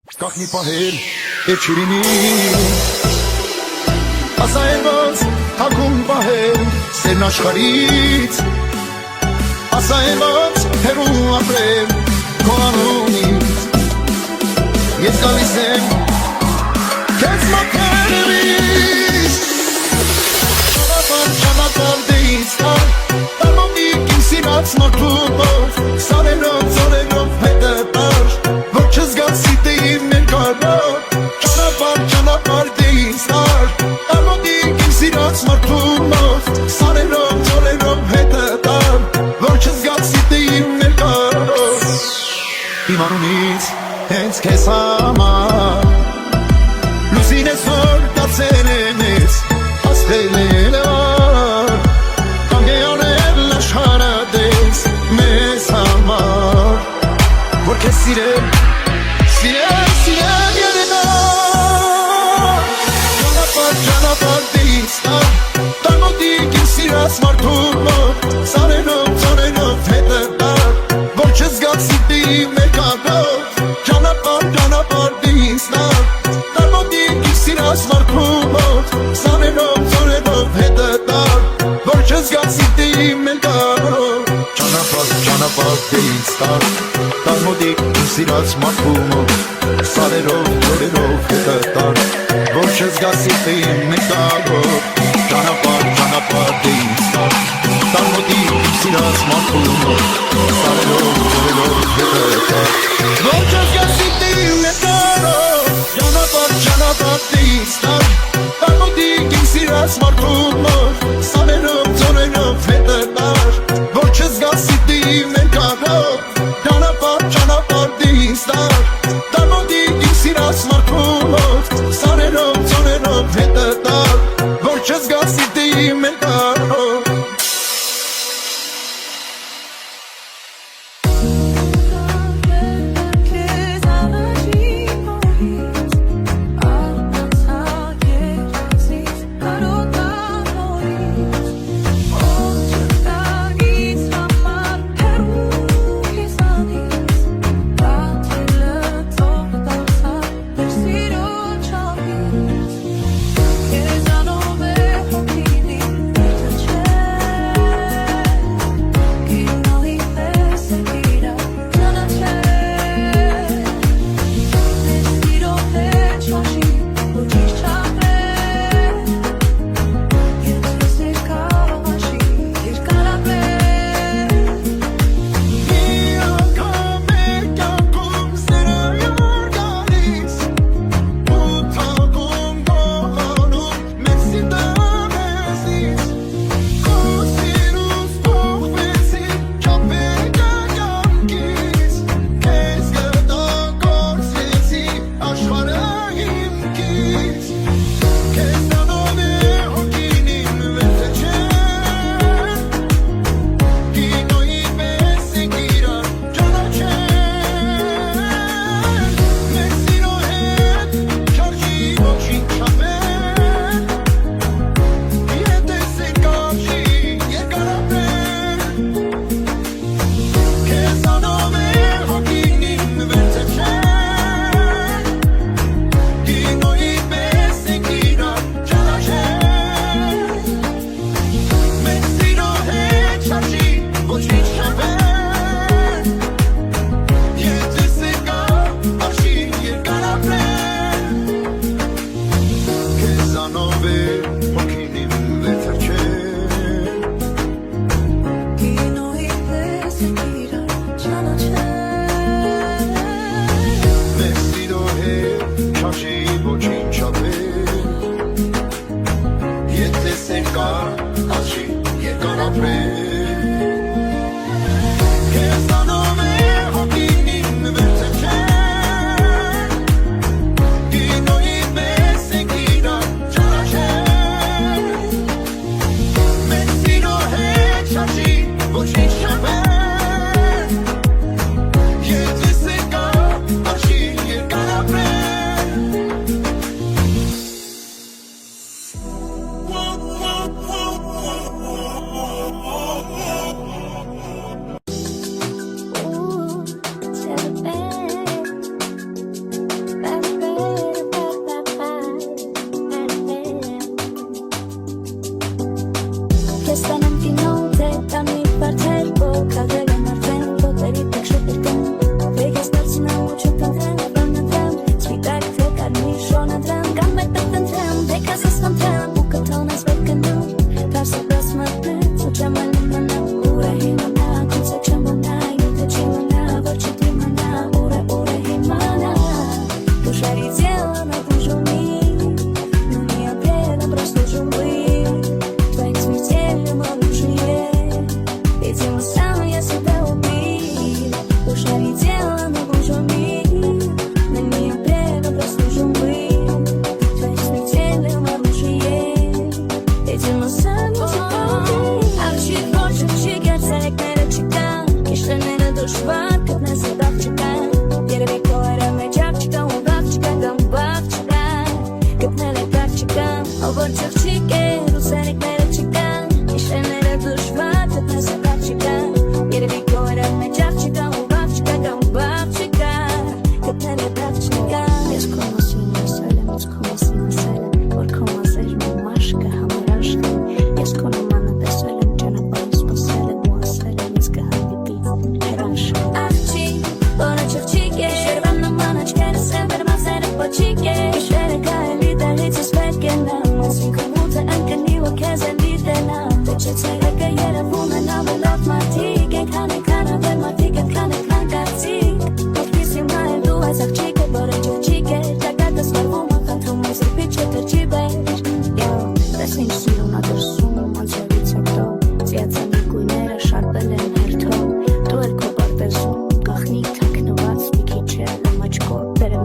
Կախնի պահել էջրինի ասայված հագում պահել սերն աշխարից ասայված հերու ապրել քո անունից ես գալիս եմ քեզ մաքրելիս Ճանապարհ դից տարմոնիկ իմ սիրած մարդուով սարերով ծորերով հետը տար որ չզգացի թե իմ ներկարով Ճանապարհ դից տարմոնիկ իմ սիրած մարդուով սարերով ծորերով հետը տար որ չզգացի թե իմ ներկարով Իմ անունից հենց քեզ համար լուսին ես որ դարձել եմ ես հասել եմ կանգեանել աշխարհը դες մեզ համար որ քեզ սիրել ելենա ճանապարհ դից տարմոդիկ իմ սիրած մարդուով սարերով ծորերով հետը տար որ չզգացի թե իմ ներկարով ճանապարհ դից տարմոդիկ իմ սիրած մարդուով սարերով ծորերով հետը տար որ չզգացի թե իմ ներկարով ճանապարհ դից տարմոդիկ իմ սիրած մարդուով սարերով ծորերով հետը տար որ չզգացի թե իմ ներկարով ճանապարհ դից տարմոդիկ իմ սիրած մարդուով սարերով ծորերով հետը տար որ չզգացի թե իմ ներկարով ճանապարհ դից տարմոդիկ իմ սիրած մարդուով սարերով ծորերով հետը տար որ չզգացի թե իմ ներկարով ճանապարհ դից տարմոդիկ իմ սիրած մարդուով սարերով ծորերով հետը տար որ չզգացի թե իմ ներկարով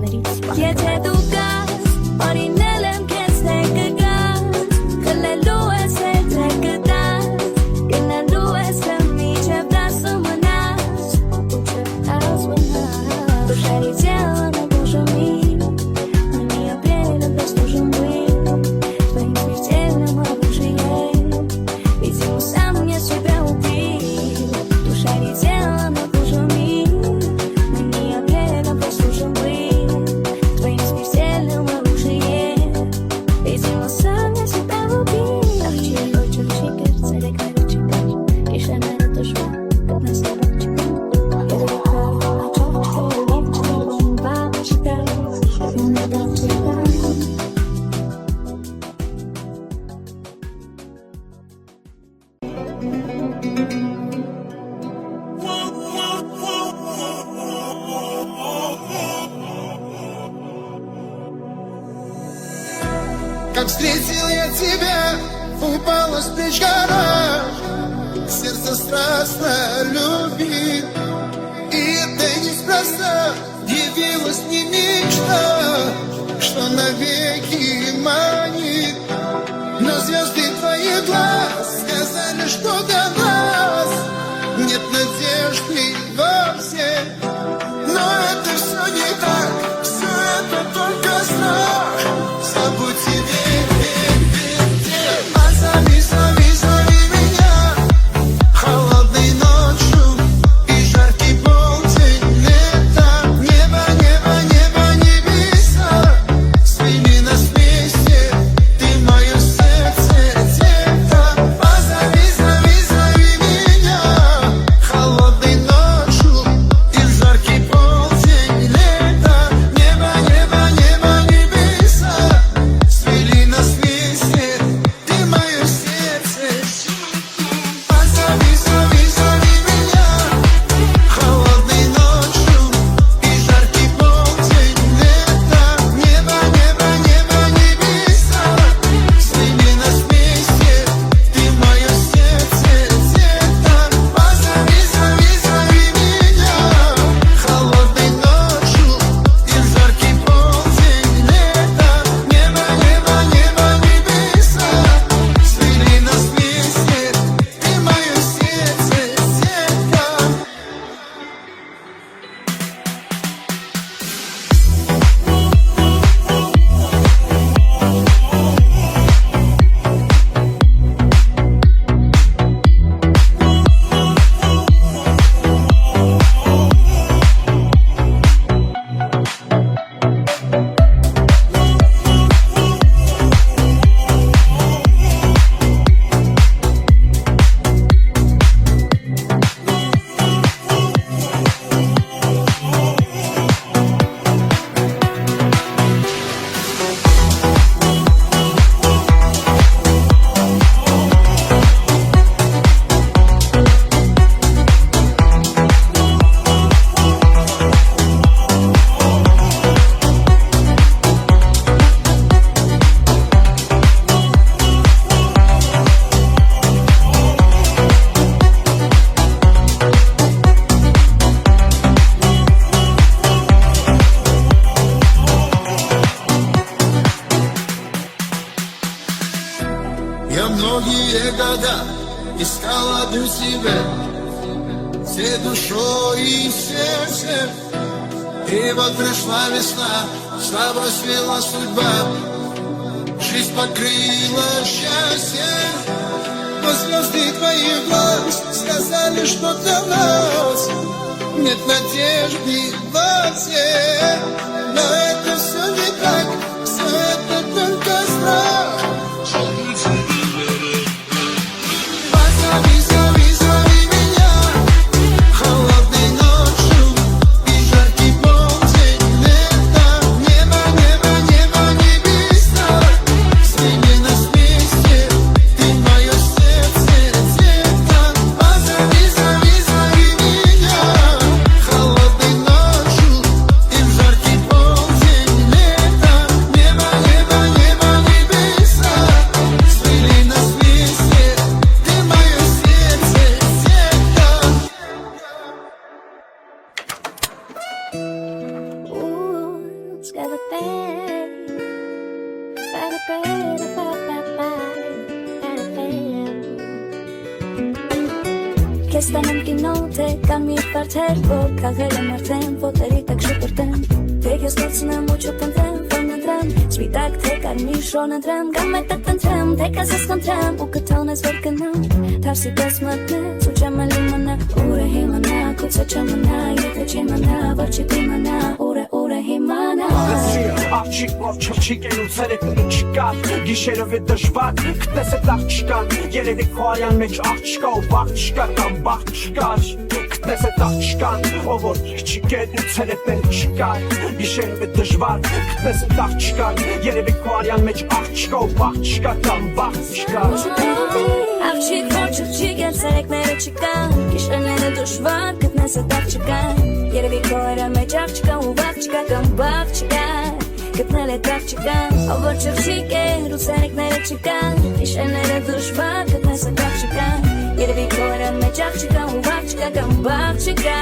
Եթե դու գաս, օրինել եմ քեզ թե կգաս, խլելու ես թե կտաս, գնալու ես մինչև դասը մնաս, Душари тело на Божьем мире, они обрели без Божьем мире, твоим смертельным оружием, видимо сам я себя убил. Душари тело на Божьем мире, они обрели без Божьем мире, твоим смертельным оружием, видимо сам я себя убил. Арчи очень чикер, царек на чикер, и шанера душма, как на собачку. Как встретил я тебя, упала с плеч гора, сердце страстно любит. И это неспроста явилась не мечта, что навеки манит. Но звезды твоих глаз сказали, что до нас нет надежды вовсе. Но это все не так, все это только страх. Забудь и позови, зови меня холодной ночью и жаркий полдень лета. Небо, небеса свели нас вместе, ты мое сердце, детка. Позови, зови меня холодной ночью и жаркий полдень лета. Небо, небеса свели нас вместе, ты мое сердце. Позови, зови меня холодной ночью и жаркий полдень лета. Небо, небеса свели нас вместе, ты мое сердце, детка. Позови, зови меня холодной ночью и жаркий полдень лета. Небо, небеса свели нас вместе, ты мое сердце, детка. Я многие года искал одну себя, всей душой и сердцем. И вот пришла весна, слабо свела судьба, жизнь покрыла счастье. Но звезды твоих глаз сказали, что для нас нет надежды вовсе. Но это все не так, все это только страх. Зови меня холодной ночью и жаркий полдень лета. Небо, небеса свели нас вместе, ты мое сердце, детка. Позови меня холодной ночью и жаркий Քեզ տանեմ կինո, թե կամ մի վարդեր, որ քաղել եմ արդեն, ոտերի տակ շպրտեմ, թե քեզ կորցնեմ ու չպնդեմ, որ նտրեմ, սպիտակ թե կարմիր շոն ընտրեմ, կամ է տակ տնտրեմ, թե կազես կընտրեմ, ու կթոնես որ գնամ, թարսի պես մտնեց, ու չեմ էլ իմանա, ուր է հիմանա, կուցե չմնա, եթե չիմանա, որ չդիմանա, ուր է հիմանա Աղջիկ որ չվչիկ են ու ցերեկը չկար Գիշերով է դժվար, կտես է տաղ չկան Երևի քո արյան մեջ աղջկա ու բաղ չկա կամ բաղ չկար Կտես է տաղ չկան, ով որ չկեն ու ցերեկն չկար Գիշերով է դժվար, կտես է տաղ չկան Երևի քո արյան մեջ աղջկա ու բաղ չկա կամ բաղ չկար Աղջիկ որ չվչիկ են ցերեկները չկան Գիշերները դժվար, կտնես է տաղ չկան Երևի քո արյան մեջ աղջկա ու բաղ չկա կամ բաղ չկա Գտնել է տաղ չկան, ով որ չվչիկ է, ու ցերեկները չկան Գիշերները դժվար, կտնես է տաղ չկան Երևի քո արյան մեջ աղջկա ու բաղ չկա կամ բաղ չկա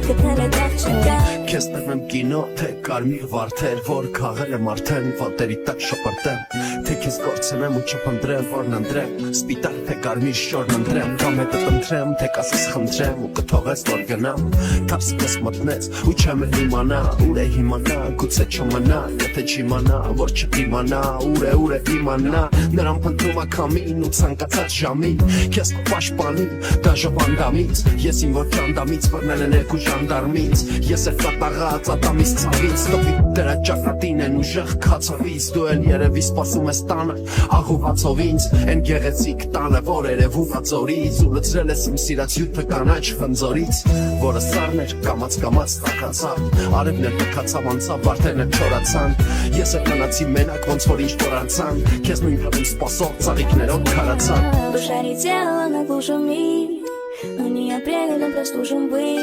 Գտնել է տաղ չկան Քեզ տվեմ կինո, թե կարմիր վարդեր, որ քաղել եմ արդեն, ոտերի տակ շպրտեմ Թե քեզ կորցնեմ ու չփնտրեմ, որ ննդրեմ Սպիտակ թե կարմիր շորն ընտրեմ, կամ հետը տնտրեմ, թե կասես խնդրեմ ու կթողես որ գնամ Թարսի պես մտնեց ու չեմ էլ իմանա, ուր է հիմանա, գուցե չմնա Եթե չիմանա, որ չդիմանա, ուր է իմանա Նրան փնտրում ա քամին ու ցանկացած ժամին Քեզ կպաշտպանի դաժբանդամից Ես իմ որ ճանդամից բռնել են երկու ժանդարմից Ես էլ կատաղած ատամից ցավից Տոպի դրա ճակատին են ուժեղ քացովից Դու էլ երևի սպասում ես տանը աղուվացով ինձ Են գեղեցիկ տանը որ երևում ա ձորից Ու լցրել ես իմ սիրած յութը կանաչ խնձորից Որը սառն էր կամաց տակացավ Արևն էլ տկացավ անցավ վարդերն էլ չորացան Ես էլ մնացի մենակ ոնց որ ինչ որ անցան Քեզ նույնքան իմ սպասող ծաղիկներով քարացան Душари тело на глушами Но не апрель, но просто ужин был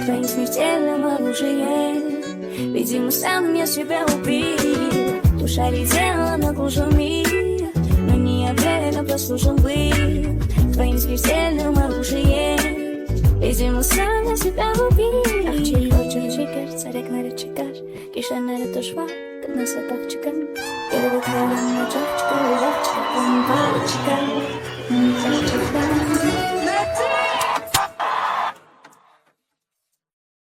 Твоим смертельным оружием Видимо, сам я себя убил Душари тело на глушами Но не апрель, но просто ужин был Твоим смертельным оружием Видимо, сам я себя убил Աղջիկ որ չկար, ցերեկները չկար Գիշերները դժվար, կտնես է տաղ չկան Երևի քո արյան մեջ աղջկա ու աղջկա, բաղ չկա